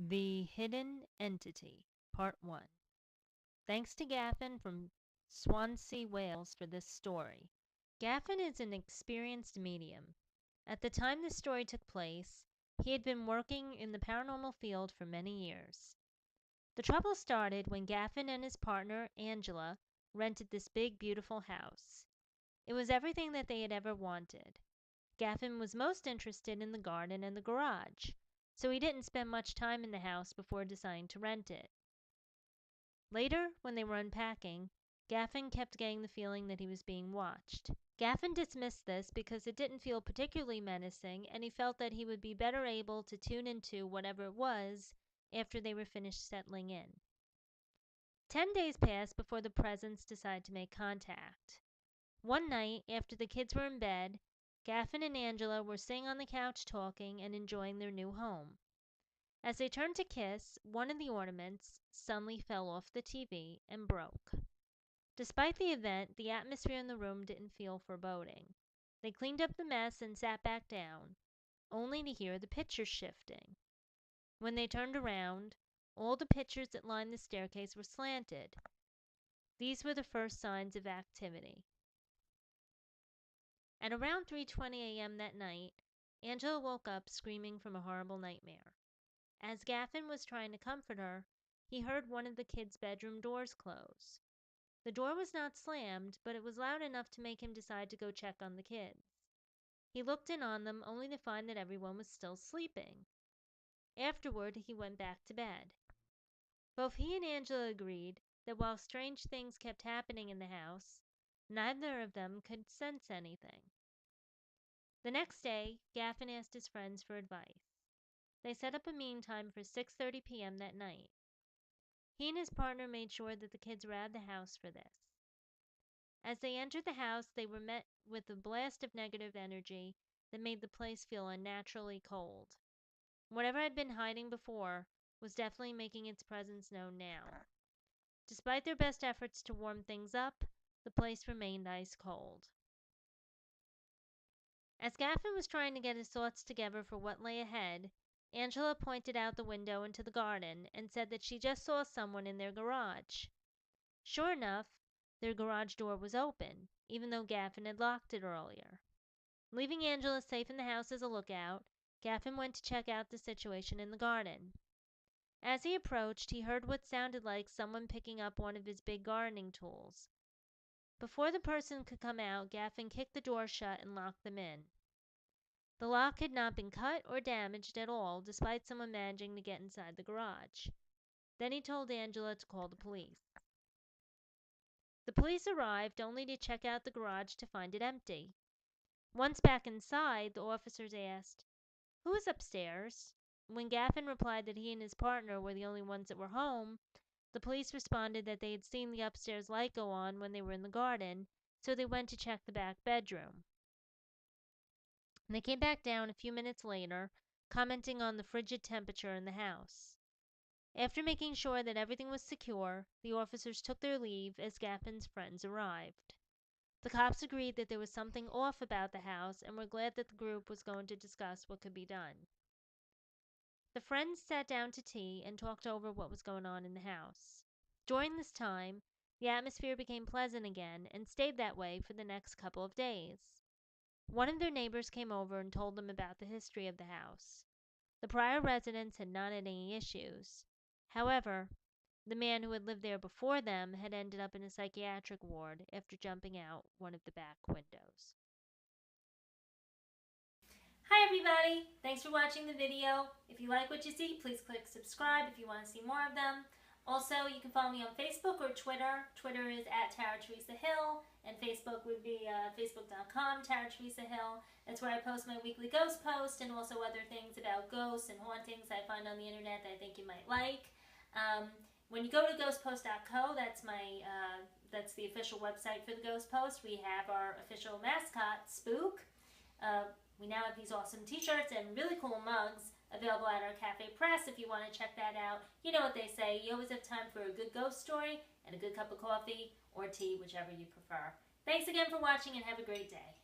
The Hidden Entity, Part 1. Thanks to Gaffin from Swansea, Wales, for this story. Gaffin is an experienced medium. At the time this story took place, he had been working in the paranormal field for many years. The trouble started when Gaffin and his partner, Angela, rented this big, beautiful house. It was everything that they had ever wanted. Gaffin was most interested in the garden and the garage, so he didn't spend much time in the house before deciding to rent it. Later, when they were unpacking, Gaffin kept getting the feeling that he was being watched. Gaffin dismissed this because it didn't feel particularly menacing, and he felt that he would be better able to tune into whatever it was after they were finished settling in. 10 days passed before the presence decided to make contact. One night, after the kids were in bed, Gaffin and Angela were sitting on the couch talking and enjoying their new home. As they turned to kiss, one of the ornaments suddenly fell off the TV and broke. Despite the event, the atmosphere in the room didn't feel foreboding. They cleaned up the mess and sat back down, only to hear the pictures shifting. When they turned around, all the pictures that lined the staircase were slanted. These were the first signs of activity. At around 3:20 a.m. that night, Angela woke up screaming from a horrible nightmare. As Gaffin was trying to comfort her, he heard one of the kids' bedroom doors close. The door was not slammed, but it was loud enough to make him decide to go check on the kids. He looked in on them only to find that everyone was still sleeping. Afterward, he went back to bed. Both he and Angela agreed that while strange things kept happening in the house, neither of them could sense anything. The next day, Gaffin asked his friends for advice. They set up a meeting time for 6:30 p.m. that night. He and his partner made sure that the kids were out of the house for this. As they entered the house, they were met with a blast of negative energy that made the place feel unnaturally cold. Whatever had been hiding before was definitely making its presence known now. Despite their best efforts to warm things up, the place remained ice cold. As Gaffin was trying to get his thoughts together for what lay ahead, Angela pointed out the window into the garden and said that she just saw someone in their garage. Sure enough, their garage door was open, even though Gaffin had locked it earlier. Leaving Angela safe in the house as a lookout, Gaffin went to check out the situation in the garden. As he approached, he heard what sounded like someone picking up one of his big gardening tools. Before the person could come out, Gaffin kicked the door shut and locked them in. The lock had not been cut or damaged at all, despite someone managing to get inside the garage. Then he told Angela to call the police. The police arrived only to check out the garage to find it empty. Once back inside, the officers asked, "Who is upstairs?" When Gaffin replied that he and his partner were the only ones that were home, the police responded that they had seen the upstairs light go on when they were in the garden, so they went to check the back bedroom. They came back down a few minutes later, commenting on the frigid temperature in the house. After making sure that everything was secure, the officers took their leave as Gaffin's friends arrived. The cops agreed that there was something off about the house and were glad that the group was going to discuss what could be done. The friends sat down to tea and talked over what was going on in the house. During this time, the atmosphere became pleasant again and stayed that way for the next couple of days. One of their neighbors came over and told them about the history of the house. The prior residents had not had any issues. However, the man who had lived there before them had ended up in a psychiatric ward after jumping out one of the back windows. Hi everybody! Thanks for watching the video. If you like what you see, please click subscribe if you want to see more of them. Also, you can follow me on Facebook or Twitter. Twitter is @TaraTeresaHill, and Facebook would be facebook.com /TaraTeresaHill. That's where I post my weekly ghost post and also other things about ghosts and hauntings I find on the internet that I think you might like. When you go to ghostpost.co, that's the official website for the Ghost Post. We have our official mascot, Spook. We now have these awesome t-shirts and really cool mugs available at our Cafe Press if you want to check that out. You know what they say, you always have time for a good ghost story and a good cup of coffee or tea, whichever you prefer. Thanks again for watching and have a great day.